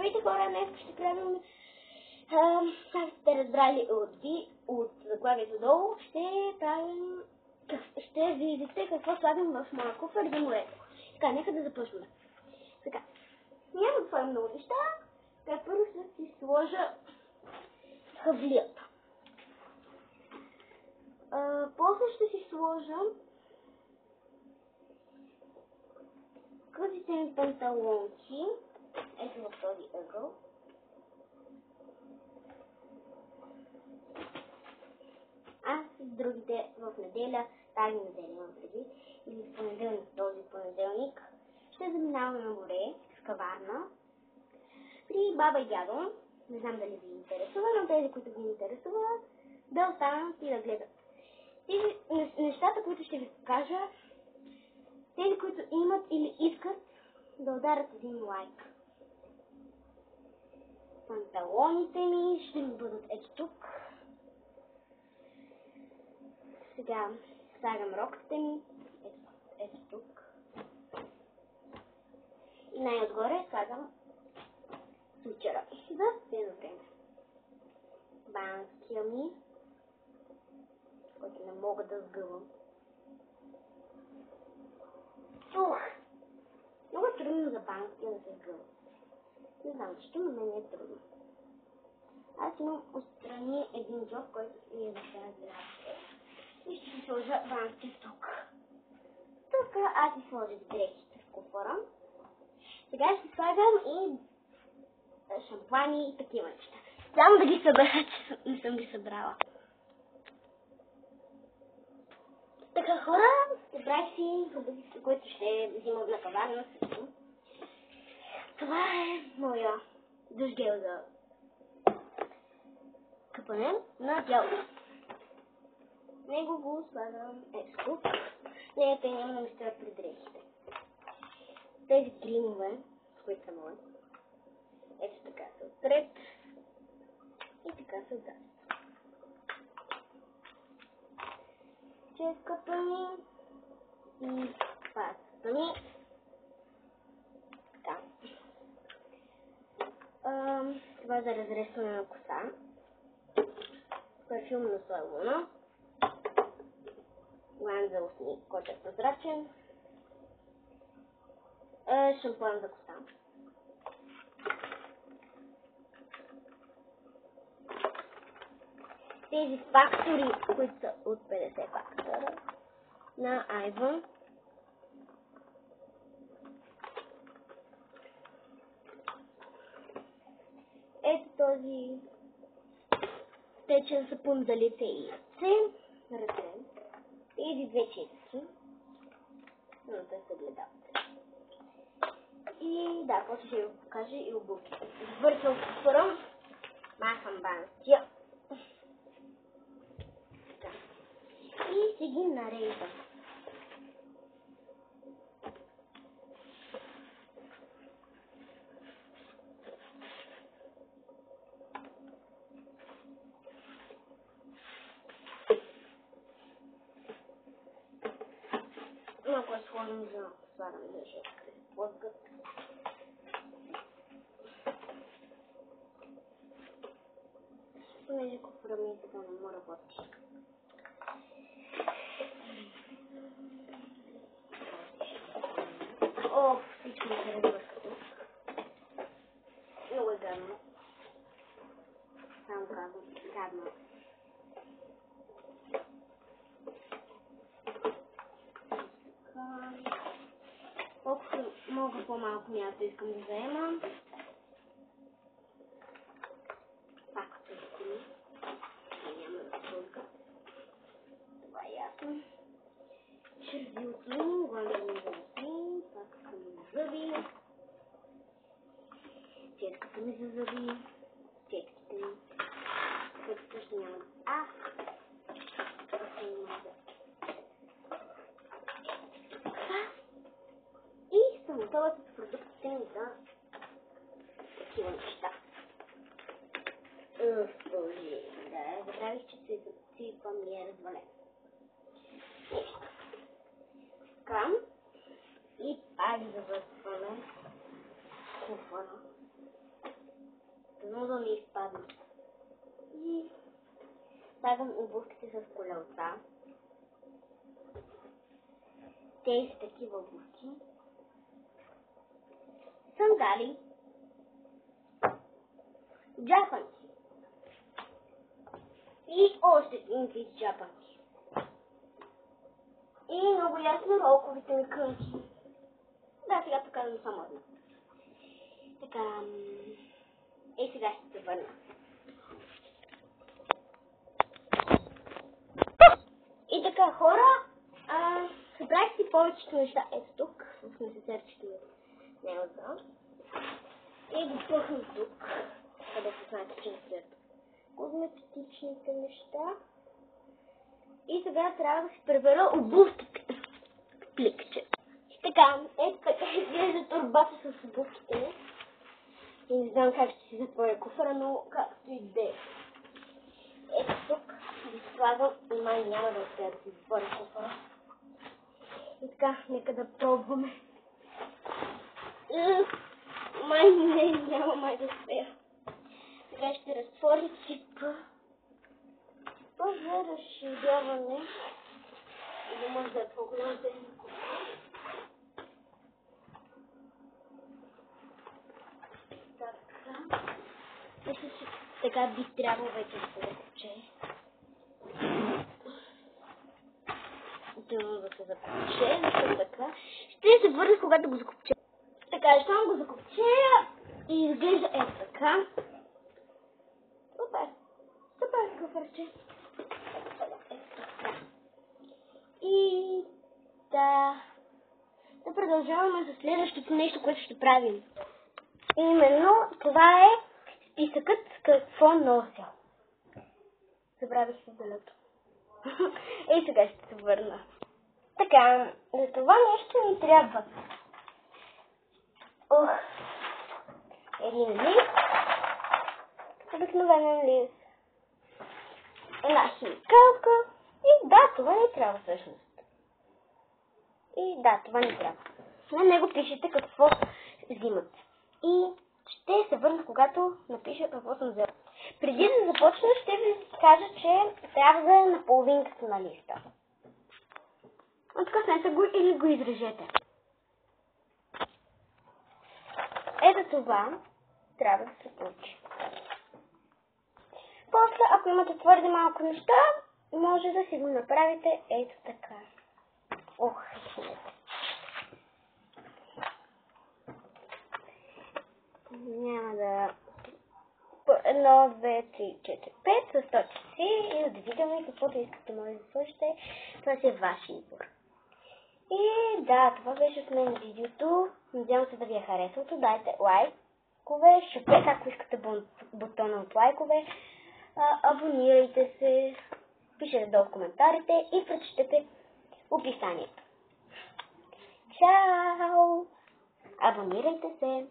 Здравейте хора, днес ще гледам, как сте разбрали от заглавието долу, ще видите какво слагам в моя куфар за морето. Така, нека да започнем. Така, няма да слагам много неща, така първо ще си сложа хавлията. После ще си сложа късите ми панталонки, ето в този ъгъл. Аз с другите в неделя, тази неделя имам преди, или в понеделник, този понеделник, ще заминаваме на море с каварна при баба и дядо. Не знам дали ви интересува, но тези, които ви интересуват, да останат и да гледат. Тези нещата, които ще ви кажа, тези, които имат или искат да ударят един лайк. Панталоните ми ще ми бъдат ето тук. Сега слагам роките ми ето тук. И най-отгоре слагам свичера за следно време. Банския ми, който не мога да сгъвам. Много е трудно за банския да се сгъва. Не знам защо, но мен е трудно. Аз имам отстрани един джоб, който ми е за тази работа. И ще си сложа банския тук. Тук аз си сложих дрехите в куфара. Сега ще слагам и шампани и такива неща. Само да ги събера, че не съм ги събрала. Така хора, събрах си продуктите, които ще взимам на каварна също. Това е моя дъжгел за къпане на тялото. Него го слагам ето тук. Не, те няма да ми стоят при дрехите. Тези гримове, с които са мои, ето така са отпред и така са отзад. Ческата ми и пастата ми. Така. Това е за разрестване на коса. Парфюм на Соя Луна. Лан за устни, който е прозрачен. Шампуан за коса. Тези фактори, които са от 50 фактора на Айвън. Ето този течен сапун за лице и ръце. Тези две чистки. Но те са гледалци. И да, после ще ви покажа и обувките. Въртел куфара. Махам банския. И си ги нареждам. Много е сложно за слагане на жертвите. Плъзгат. Понеже куфара ми така не му работи. Всичко ми се развършва. Много е гадно. Само казвам, гадно. Колкото мога по-малко място искам да заемам. Пак всичко ми. Няма да се пълка. Това е ясно. Червилки, главни зъби, паката ми за зъби, четката ми за зъби, четките ми, които също няма. Това не мога. И съм готова с продуктите ми за такива неща. Да, забравих, че цвиква ми е развален. Така. И пак завършваме куфара. но да ми изпаднат. И слагам обувките с колелца. Те са такива обувки. Сандали. Джапанки. И още един вид джапанки. И много ясно ролковите ми кънки. Да, сега показвам само една. Така. И сега ще се върна. И така, хора, събрах си повечето неща. Ето тук, в несесерчето не е отзад. И го пъхнах тук, където знаете, че след козметичните неща. И сега трябва да си пребера обувките в пликче. Така, ето така изглежда торбата с обувките. И не знам как ще си затворя куфара, но както и да е. Ето тук ги слагам и май няма да успея да си затворя куфара. И така, нека да пробваме. Май няма да успея. Сега ще разтворя чипа. За разширяване. Да може да е по-голям тези куфара. Мисля, че така би трябвало вече да се закопче. Да се закопче, защото така. Ще се върна, когато го закопче. Така, щом го закопче и изглежда ето така. Супер! Супер, куфарче. И да продължаваме за следващото нещо, което ще правим. Именно това е списъкът какво нося. Забравих се белето. И сега ще се върна. Така, за това нещо ни трябва. Един лист. Обикновен лист. Една химикалка. И да, това ни трябва всъщност. И да, това ни трябва. На него пишете какво взимат. И ще се върна, когато напиша какво съм взела. Преди да започна, ще ви кажа, че трябва да е на половинката на листа. Откъснете го или го изрежете. Ето това трябва да се получи. После, ако имате твърде малко неща, може да си го направите ето така. Няма да... 1, 2, 3, 4, 5 с точки и да видим каквото искате, може да слушате. Това си е ваш избор. И да, това беше от мен видеото. Надявам се да ви е харесало. Дайте лайкове, шипете, ако искате бутона от лайкове. Абонирайте се, пишете долу в коментарите и прочетете описанието. Чао! Абонирайте се!